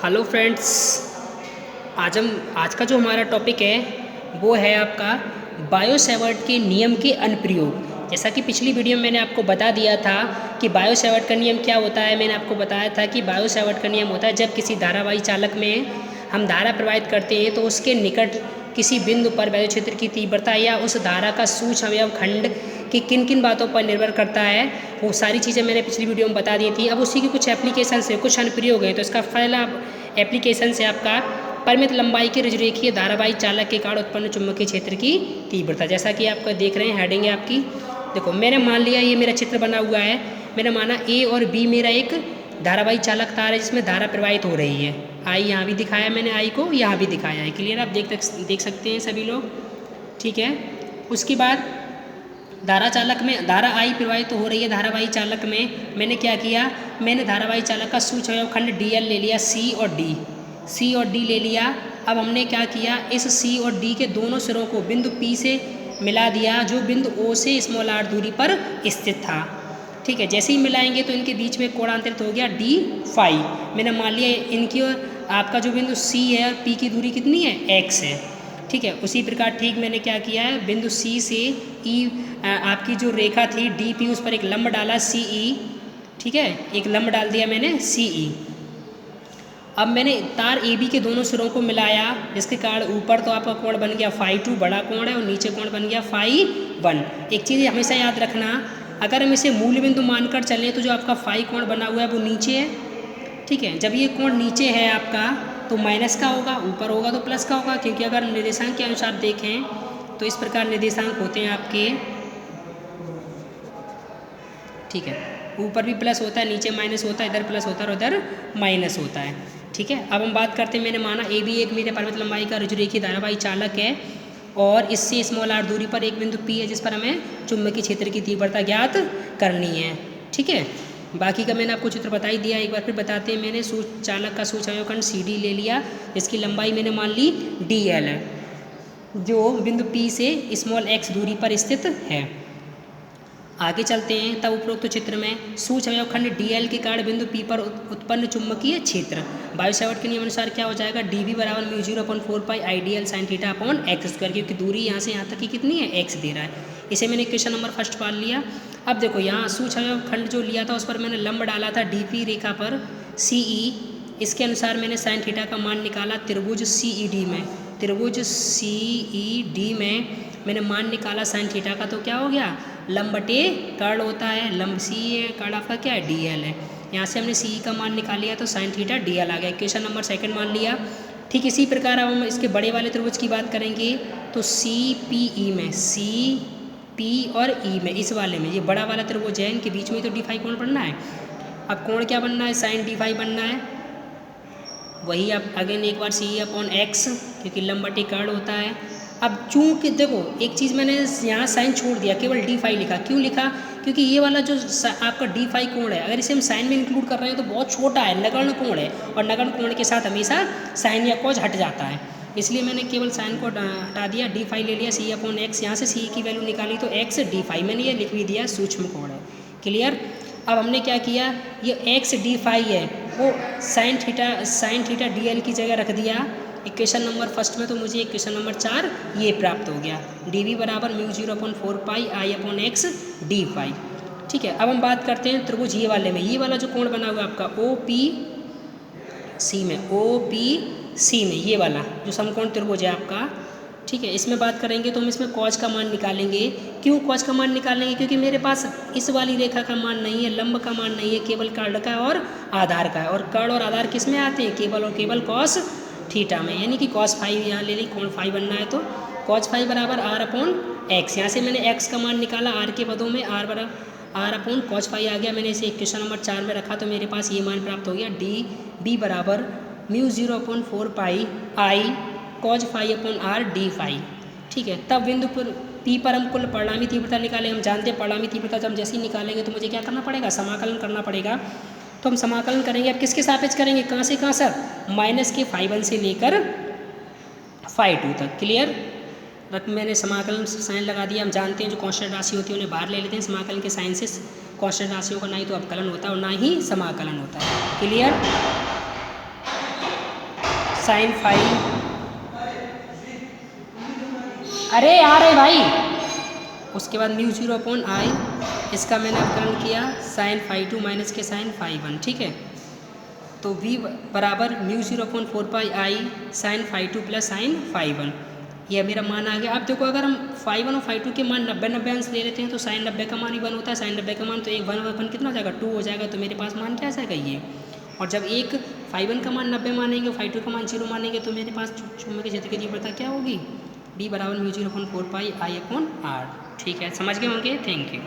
Hello friends. आज का जो हमारा टॉपिक है वो है आपका बायो-सैवर्ट के नियम के अनुप्रयोग। जैसा कि पिछली वीडियो में मैंने आपको बता दिया था कि बायो-सैवर्ट का नियम क्या होता है। मैंने आपको बताया था कि बायो-सैवर्ट का नियम होता है जब किसी धारावाही चालक में हम धारा प्रवाहित करते हैं तो उसके निकट किसी बिंदु पर वैद्युत क्षेत्र की तीव्रता या उस धारा का सूक्ष्म अवयव खंड कि किन किन बातों पर निर्भर करता है, वो सारी चीज़ें मैंने पिछली वीडियो में बता दी थी। अब उसी के कुछ एप्लीकेशन है, कुछ अनुप्रयोग है। तो इसका पहला एप्लीकेशन है आपका परिमित लंबाई के रजरेखीय धारावाही चालक के कारण उत्पन्न चुंबकीय क्षेत्र की तीव्रता। जैसा कि आप देख रहे हैं हेडिंग है आपकी। देखो मैंने मान लिया ये मेरा चित्र बना हुआ है। मैंने माना ए और बी मेरा एक धारावाही चालक तार है जिसमें धारा प्रवाहित हो रही है। आई यहाँ भी दिखाया मैंने, आई को यहाँ भी दिखाया है। क्लियर, आप देख सकते हैं सभी लोग। ठीक है, उसके बाद धारा चालक में धारा आई प्रवाहित तो हो रही है। धारावाही चालक में मैंने क्या किया, मैंने धारावाही चालक का सूक्ष्म अवयव खंड डी ले लिया, सी और डी ले लिया। अब हमने क्या किया, इस सी और डी के दोनों सिरों को बिंदु पी से मिला दिया जो बिंदु ओ से स्मॉल आर दूरी पर स्थित था। ठीक है, जैसे ही मिलाएंगे तो इनके बीच में कोणांतरित हो गया डी फाई। मैंने मान लिया इनकी आपका जो बिंदु सी है और पी की दूरी कितनी है, एक्स है। ठीक है, उसी प्रकार ठीक मैंने क्या किया है, बिंदु सी से ई आपकी जो रेखा थी डी पी उस पर एक लंब डाला सी ई। ठीक है, एक लंब डाल दिया मैंने सी ई। अब मैंने तार ए बी के दोनों सिरों को मिलाया जिसके कारण ऊपर तो आपका कोण बन गया फाई 2 बड़ा कोण है और नीचे कोण बन गया फाई 1। एक चीज़ हमेशा याद रखना, अगर हम इसे मूल बिंदु मानकर चलें तो जो आपका फाई कोण बना हुआ है वो नीचे है। ठीक है, जब ये कोण नीचे है आपका तो माइनस का होगा, ऊपर होगा तो प्लस का होगा, क्योंकि अगर निर्देशांक के अनुसार देखें तो इस प्रकार निर्देशांक होते हैं आपके। ठीक है, ऊपर भी प्लस होता है, नीचे माइनस होता है, इधर प्लस होता है और इधर माइनस होता है। ठीक है, अब हम बात करते हैं, मैंने माना ए बी एक मेरे परिमित लंबाई का रजरेखीय धारावाही चालक है और इससे स्मॉल आर दूरी पर एक बिंदु पी है जिस पर हमें चुंबकीय क्षेत्र की तीव्रता ज्ञात करनी है। ठीक है, बाकी का मैंने आपको चित्र बता ही दिया, एक बार फिर बताते हैं। मैंने चालक का सूक्ष्म अवयव खंड सी डी ले लिया, इसकी लंबाई मैंने मान ली डी एल है जो बिंदु पी से स्मॉल एक्स दूरी पर स्थित है। आगे चलते हैं, तब उपरोक्त चित्र में सूक्ष्म अवयव खंड डीएल के कारण बिंदु पी पर उत्पन्न चुंबकीय क्षेत्र बायो-सैवर्ट के नियम अनुसार क्या हो जाएगा, डी वी बराबर mu 0/4 pi I D L sine theta upon x square, क्योंकि दूरी यहाँ से यहाँ तक की कितनी है, एक्स दे रहा है। इसे मैंने क्वेश्चन नंबर फर्स्ट पाल लिया। अब देखो यहाँ सूक्ष्म अवयव खंड जो लिया था उस पर मैंने लंब डाला था डी पी रेखा पर सी ई। इसके अनुसार मैंने साइन थीटा का मान निकाला त्रिभुज सी ई डी में। त्रिभुज सी ई डी में मैंने मान निकाला साइन थीटा का, तो क्या हो गया, लंब बटे कर्ण होता है, लंब सी है, कर्ण आपका क्या है, डी एल है। यहाँ से हमने सी का मान निकाल लिया तो साइन थीटा डी एल आ गया। क्वेश्चन नंबर सेकंड मान लिया। ठीक इसी प्रकार अब हम इसके बड़े वाले त्रिभुज की बात करेंगे तो सी पी ई में, सी पी और ई में, इस वाले में ये बड़ा वाला त्रिभुज है, इनके बीच में तो डी फाई कोण बनना है। अब कोण क्या बनना है, साइन डी फाई बनना है। वही आप अगेन एक बार सी अपॉन एक्स, क्योंकि लंब बटे कर्ण होता है। अब चूंकि देखो एक चीज़ मैंने यहाँ साइन छोड़ दिया, केवल डी फाई लिखा। क्यों लिखा, क्योंकि ये वाला जो आपका डी फाई कोण है अगर इसे हम साइन में इंक्लूड कर रहे हैं तो बहुत छोटा है, नगण्य कोण है, और नगण्य कोण के साथ हमेशा साइन या कॉज हट जाता है, इसलिए मैंने केवल साइन को हटा दिया, डी फाई ले लिया सी अपॉन एक्स। यहाँ से सी की वैल्यू निकाली तो एक्स डी फाई, मैंने ये लिख भी दिया सूक्ष्म कोण है। क्लियर। अब हमने क्या किया, ये एक्स डी फाई है वो साइन थीटा डी एल की जगह रख दिया इक्वेशन नंबर फर्स्ट में, तो मुझे इक्वेशन नंबर 4 ये प्राप्त हो गया, डी वी बराबर mu 0/4 pi i upon x D phi. ठीक है, अब हम बात करते हैं त्रिभुज ये वाले में। ये वाला जो कोण बना हुआ है आपका ओ पी सी में, ओ पी सी में, ये वाला जो समकोण त्रिभुज है आपका। ठीक है, इसमें बात करेंगे तो हम इसमें कॉज का मान निकालेंगे। क्यों कॉज का मान निकालेंगे, क्योंकि मेरे पास इस वाली रेखा का मान नहीं है, लंब का मान नहीं है, केवल कर्ण का और आधार का है। और कर्ण और आधार किस में आते हैं, केवल और केवल कॉस थीटा में, यानी कि कॉस फाइव यहाँ ले ली, कोण फाइव बनना है तो कॉस फाइव बराबर आर अपॉन एक्स। यहाँ से मैंने एक्स का मान निकाला आर के पदों में, आर अपॉन कॉस फाइव आ गया। मैंने इसे क्वेश्चन नंबर 4 में रखा तो मेरे पास ये मान प्राप्त हो गया, डी बी बराबर mu 0/4 pi I cos phi upon R D phi. ठीक है, तब बिंदु पर पी पर हम कुल परिणामी तीव्रता निकालें। हम जानते हैं परिणामी तीव्रता जब हम जैसे ही निकालेंगे तो मुझे क्या करना पड़ेगा, समाकलन करना पड़ेगा। तो हम समाकलन करेंगे, अब किसके सापेक्ष करेंगे, कहाँ से कहाँ सर, माइनस के फाई 1 से लेकर फाई 2 तक। क्लियर। मैंने समाकलन साइन लगा दिया। हम जानते हैं जो कांस्टेंट राशि होती है उन्हें बाहर ले लेते हैं समाकलन के साइन से। कांस्टेंट राशियों का ना ही तो अवकलन होता है और ना ही समाकलन होता है। क्लियर। साइन फाइव, अरे आ रहे भाई, उसके बाद म्यू 0 अपॉन आई, इसका मैंने अवकलन किया साइन फाइव 2 माइनस के साइन फाइव 1, ठीक है। तो v बराबर mu 0 upon 4 pi I sine phi 2 plus sine phi 1, यह मेरा मान आ गया। अब देखो अगर हम फाइव 1 और फाइव 2 के मान 90 अंश ले लेते हैं तो साइन 90 का मान ही 1 होता है, साइन 90 का मान तो 1 कितना हो जाएगा 2 हो जाएगा, तो मेरे पास मान क्या आ जाएगा ये। और जब एक फाइव 1 का मान 90 मानेंगे, फाइव 2 का मान 0 मानेंगे, तो मेरे पास चुंबकीय क्षेत्र की तीव्रता क्या होगी, b बराबर mu 0 upon 4 pi i upon r. ठीक है, समझ गए होंगे, थैंक यू।